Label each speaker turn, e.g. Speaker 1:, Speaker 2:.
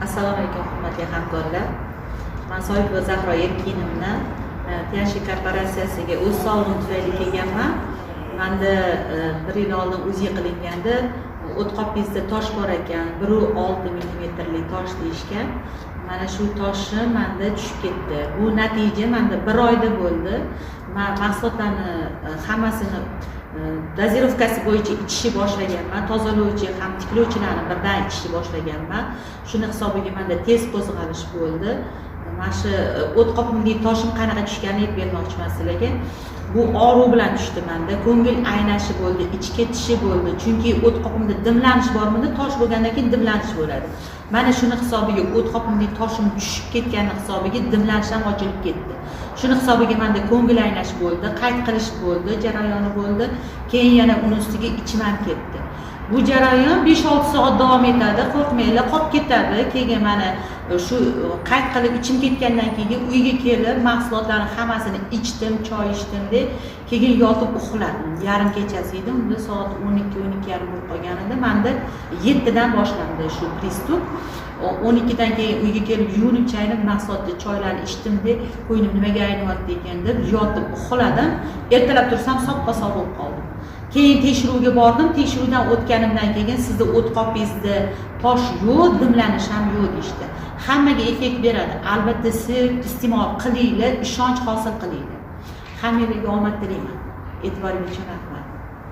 Speaker 1: Assalomu alaykum hurmatli hamkorlar. Men Soyibova Zahro Erkinovna Tianshi korporatsiyasiga o'z sog'lig'im tufayli kelganman. Menda 1 yil oldin o'zi qilinganda o't qopingizda tosh bor ekan, 1.6 mm tosh deyishgan. Mana shu toshni menda tushib ketdi. Bu natija menda 1 oyda bo'ldi. Men mahsulotlarni hammasini dozirovkasi bo'yicha ichishni boshlaganman. Tozalovchi ham tiklovchilarni birdan ichishni boshlaganman. Shuni hisobiga menda tez qo'zg'alish bo'ldi. Mana shu o't qopimdagi toshim qanaqa tushganini aytib bermoqchiman sizlarga. Bu og'riq bilan tushdi menda. Ko'ngil aynashi bo'ldi, ich ketishi bo'ldi. Chunki o't qopimda dimlanish bormidi, tosh bo'lgandan keyin dimlanish bo'ladi. Mana shuni hisobiga o't qopimdagi toshim tushib ketgani hisobiga dimlanish ham ochilib ketdi. Shuni hisobiga menda ko'ngil aynash bo'ldi, qayt qilish bo'ldi, jarayoni bo'ldi. Keyin yana uni ustiga ichim ham ketdi. Bu jarayon 5-6 soat davom etadi, qo'rqmanglar, qolib ketadi. Keyin mana shu qayt qilib ichim ketgandan keyin uyga kelib mahsulotlarni hammasini ichdim, choy ichdim deb, keyin yotib uxladim. Yarim kechasi edi, unda soat 12-12:30 bo'lib qolganida menda 7 dan boshlandi shu pristup. 12 dan keyin uyga kelib yuvinib, chaynab mahsulotni choylarni ichdim deb, qo'ynim nimaga aynyapti ekan deb yotib uxladim. Ertalab tursam soppa-sog' bo'lib qoldim. Keyin tekshiruvga bordim. Tekshiruvdan o'tganimdan keyin sizda o't qopingizda tosh yo'q, dimlanish ham yo'q deyishdi. Hammaga effekt beradi. Albatta siz iste'mol qilinglar, ishonch hosil qilinglar. Hammaga omad tilayman. E'tiboringiz uchun